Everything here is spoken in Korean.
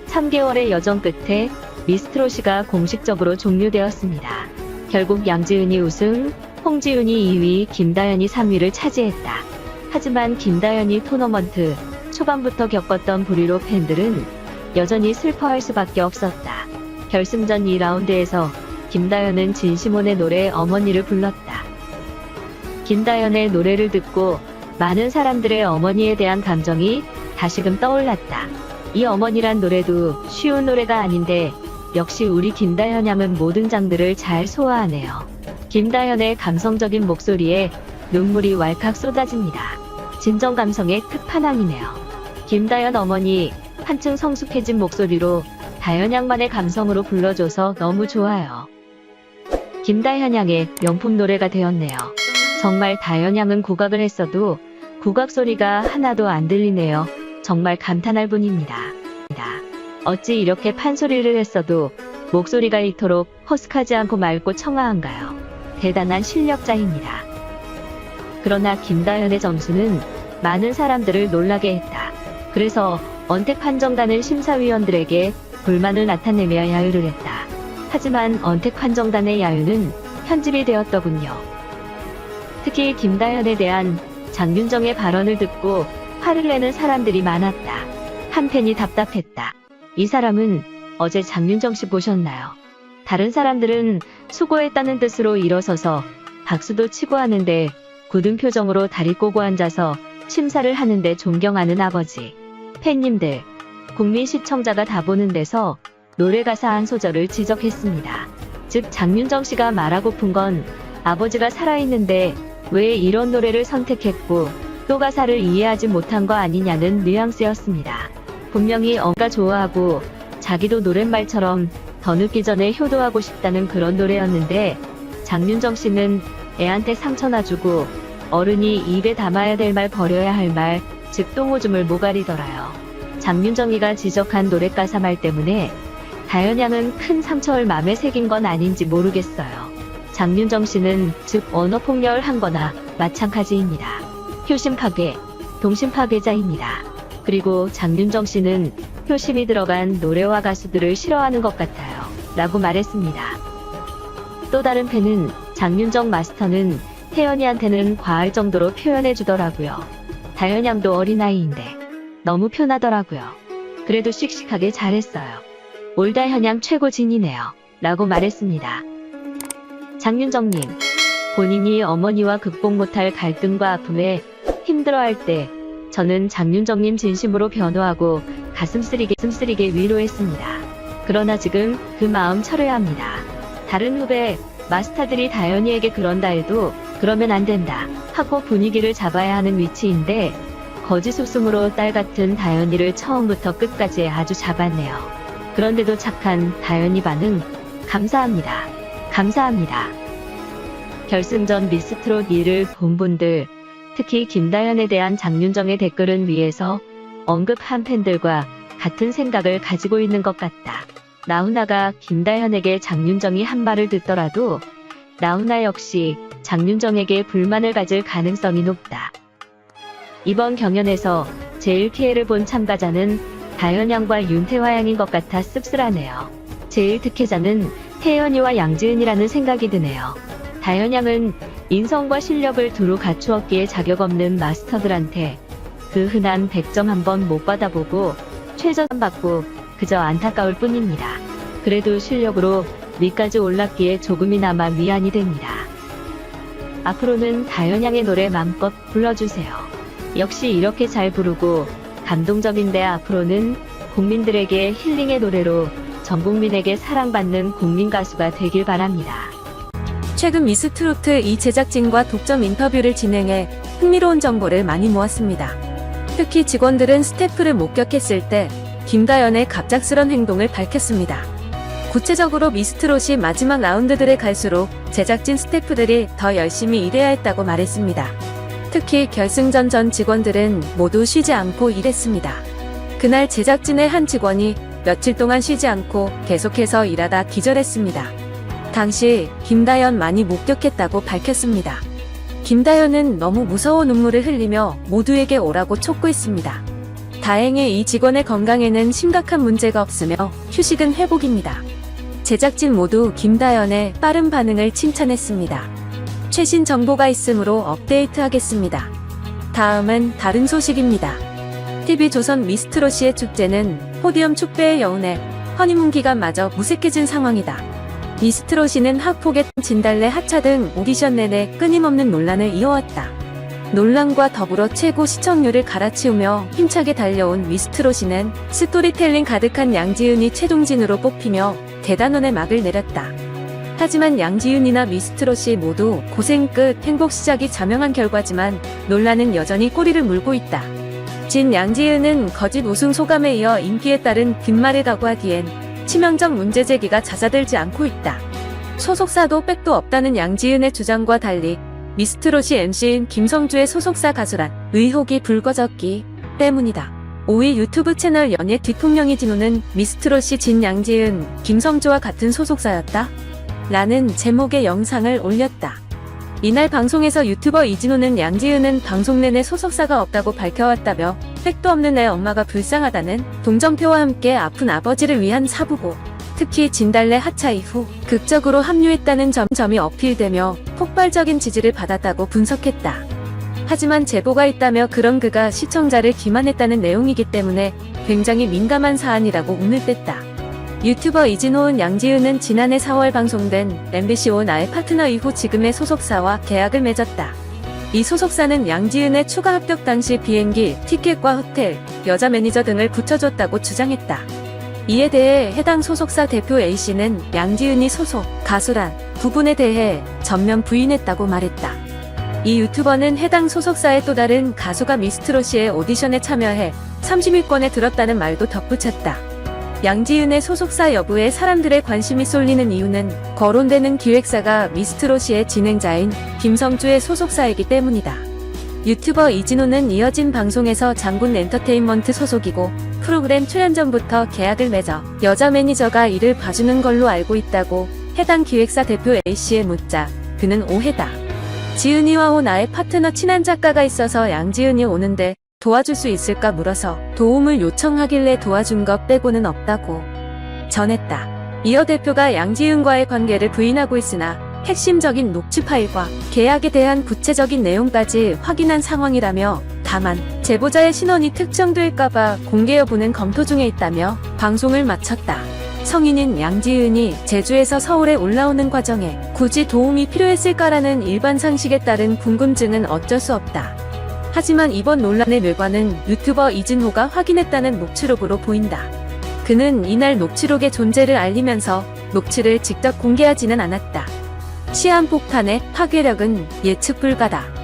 3개월의 여정 끝에 미스트롯이가 공식적으로 종료되었습니다. 결국 양지은이 우승, 홍지윤이 2위, 김다연이 3위를 차지했다. 하지만 김다연이 토너먼트 초반부터 겪었던 불의로 팬들은 여전히 슬퍼할 수밖에 없었다. 결승전 2라운드에서 김다연은 진시몬의 노래 어머니를 불렀다. 김다연의 노래를 듣고 많은 사람들의 어머니에 대한 감정이 다시금 떠올랐다. 이 어머니란 노래도 쉬운 노래가 아닌데 역시 우리 김다연 양은 모든 장르를 잘 소화하네요. 김다연의 감성적인 목소리에 눈물이 왈칵 쏟아집니다. 진정 감성의 끝판왕이네요. 김다연 어머니, 한층 성숙해진 목소리로 다연 양만의 감성으로 불러줘서 너무 좋아요. 김다연 양의 명품 노래가 되었네요. 정말 다연 양은 국악을 했어도 국악 소리가 하나도 안 들리네요. 정말 감탄할 뿐입니다. 어찌 이렇게 판소리를 했어도 목소리가 이토록 허스하지 않고 맑고 청아한가요? 대단한 실력자입니다. 그러나 김다연의 점수는 많은 사람들을 놀라게 했다. 그래서 언택 판정단은 심사위원들에게 불만을 나타내며 야유를 했다. 하지만 언택 판정단의 야유는 편집이 되었더군요. 특히 김다연에 대한 장윤정의 발언을 듣고 화를 내는 사람들이 많았다. 한편이 답답했다. 이 사람은 어제 장윤정 씨 보셨나요? 다른 사람들은 수고했다는 뜻으로 일어서서 박수도 치고 하는데 굳은 표정으로 다리 꼬고 앉아서 심사를 하는데 존경하는 아버지. 팬님들, 국민 시청자가 다 보는 데서 노래 가사 한 소절을 지적했습니다. 즉 장윤정 씨가 말하고픈 건 아버지가 살아있는데 왜 이런 노래를 선택했고 또 가사를 이해하지 못한 거 아니냐는 뉘앙스였습니다. 분명히 엄마가 좋아하고 자기도 노랫말처럼 더 늦기 전에 효도하고 싶다는 그런 노래였는데 장윤정 씨는 애한테 상처나 주고 어른이 입에 담아야 될 말 버려야 할 말, 즉 똥오줌을 모가리더라요. 장윤정이가 지적한 노래 가사 말 때문에 다연 양은 큰 상처를 맘에 새긴 건 아닌지 모르겠어요. 장윤정 씨는 즉 언어폭력을 한 거나 마찬가지입니다. 효심 파괴, 동심 파괴자입니다. 그리고 장윤정 씨는 효심이 들어간 노래와 가수들을 싫어하는 것 같아요. 라고 말했습니다. 또 다른 팬은 장윤정 마스터는 태연이한테는 과할 정도로 표현해 주더라고요. 다연 양도 어린아이인데 너무 편하더라고요. 그래도 씩씩하게 잘했어요. 올다현 양 최고진이네요. 라고 말했습니다. 장윤정님, 본인이 어머니와 극복 못할 갈등과 아픔에 힘들어할 때 저는 장윤정님 진심으로 변호하고 가슴 쓰리게 위로했습니다. 그러나 지금 그 마음 철회해야 합니다. 다른 후배, 마스터들이 다연이에게 그런다 해도 그러면 안 된다 하고 분위기를 잡아야 하는 위치인데 거짓 웃음으로 딸 같은 다연이를 처음부터 끝까지 아주 잡았네요. 그런데도 착한 다연이 반응 감사합니다. 감사합니다. 결승전 미스트롯 2를 본 분들, 특히 김다연에 대한 장윤정의 댓글은 위에서 언급한 팬들과 같은 생각을 가지고 있는 것 같다. 나훈아가 김다연에게 장윤정이 한 말을 듣더라도 나훈아 역시 장윤정에게 불만을 가질 가능성이 높다. 이번 경연에서 제일 피해를 본 참가자는 다연 양과 윤태화 양인 것 같아 씁쓸하네요. 제일 득해자는 태연이와 양지은이라는 생각이 드네요. 다연 양은 인성과 실력을 두루 갖추었기에 자격 없는 마스터들한테 그 흔한 100점 한번 못 받아보고 최저점 받고 그저 안타까울 뿐입니다. 그래도 실력으로 위까지 올랐기에 조금이나마 위안이 됩니다. 앞으로는 다연 양의 노래 맘껏 불러주세요. 역시 이렇게 잘 부르고 감동적인데 앞으로는 국민들에게 힐링의 노래로 전 국민에게 사랑받는 국민 가수가 되길 바랍니다. 최근 미스트롯 2 제작진과 독점 인터뷰를 진행해 흥미로운 정보를 많이 모았습니다. 특히 직원들은 스태프를 목격했을 때 김다연의 갑작스런 행동을 밝혔습니다. 구체적으로 미스트롯이 마지막 라운드들에 갈수록 제작진 스태프들이 더 열심히 일해야 했다고 말했습니다. 특히 결승전 전 직원들은 모두 쉬지 않고 일했습니다. 그날 제작진의 한 직원이 며칠 동안 쉬지 않고 계속해서 일하다 기절했습니다. 당시 김다연 많이 목격했다고 밝혔습니다. 김다연은 너무 무서워 눈물을 흘리며 모두에게 오라고 촉구했습니다. 다행히 이 직원의 건강에는 심각한 문제가 없으며 휴식은 회복입니다. 제작진 모두 김다연의 빠른 반응을 칭찬했습니다. 최신 정보가 있으므로 업데이트하겠습니다. 다음은 다른 소식입니다. TV조선 미스트롯의 축제는 포디움 축배의 여운에 허니문 기간마저 무색해진 상황이다. 미스트롯이는 학폭의 진달래 하차 등 오디션 내내 끊임없는 논란을 이어왔다. 논란과 더불어 최고 시청률을 갈아치우며 힘차게 달려온 미스트롯이는 스토리텔링 가득한 양지은이 최동진으로 뽑히며 대단원의 막을 내렸다. 하지만 양지은이나 미스트롯이 모두 고생 끝 행복 시작이 자명한 결과지만 논란은 여전히 꼬리를 물고 있다. 진 양지은은 거짓 우승 소감에 이어 인기에 따른 빈말을 각오하기엔 치명적 문제 제기가 잦아들지 않고 있다. 소속사도 백도 없다는 양지은의 주장과 달리 미스트롯이 MC인 김성주의 소속사 가수란 의혹이 불거졌기 때문이다. 5위 유튜브 채널 연예 뒤통령이 진호는 미스트롯이 진 양지은, 김성주와 같은 소속사였다? 라는 제목의 영상을 올렸다. 이날 방송에서 유튜버 이진호는 양지은은 방송 내내 소속사가 없다고 밝혀왔다며 백도 없는 애 엄마가 불쌍하다는 동정표와 함께 아픈 아버지를 위한 사부고, 특히 진달래 하차 이후 극적으로 합류했다는 점이 어필되며 폭발적인 지지를 받았다고 분석했다. 하지만 제보가 있다며 그런 그가 시청자를 기만했다는 내용이기 때문에 굉장히 민감한 사안이라고 운을 뗐다. 유튜버 이진호은 양지은은 지난해 4월 방송된 MBC 오 나의 파트너 이후 지금의 소속사와 계약을 맺었다. 이 소속사는 양지은의 추가 합격 당시 비행기, 티켓과 호텔, 여자 매니저 등을 붙여줬다고 주장했다. 이에 대해 해당 소속사 대표 A씨는 양지은이 소속 가수란 부분에 대해 전면 부인했다고 말했다. 이 유튜버는 해당 소속사의 또 다른 가수가 미스트롯의 오디션에 참여해 30위권에 들었다는 말도 덧붙였다. 양지은의 소속사 여부에 사람들의 관심이 쏠리는 이유는 거론되는 기획사가 미스트롯의 진행자인 김성주의 소속사이기 때문이다. 유튜버 이진호는 이어진 방송에서 장군 엔터테인먼트 소속이고 프로그램 출연 전부터 계약을 맺어 여자 매니저가 이를 봐주는 걸로 알고 있다고 해당 기획사 대표 A씨에 묻자 그는 오해다. 지은이와 오 나의 파트너 친한 작가가 있어서 양지은이 오는데 도와줄 수 있을까 물어서 도움을 요청하길래 도와준 것 빼고는 없다고 전했다. 이어 대표가 양지은과의 관계를 부인하고 있으나 핵심적인 녹취 파일과 계약에 대한 구체적인 내용까지 확인한 상황이라며 다만 제보자의 신원이 특정될까봐 공개 여부는 검토 중에 있다며 방송을 마쳤다. 성인인 양지은이 제주에서 서울에 올라오는 과정에 굳이 도움이 필요했을까라는 일반 상식에 따른 궁금증은 어쩔 수 없다. 하지만 이번 논란의 뇌관은 유튜버 이진호가 확인했다는 녹취록으로 보인다. 그는 이날 녹취록의 존재를 알리면서 녹취를 직접 공개하지는 않았다. 시한폭탄의 파괴력은 예측 불가다.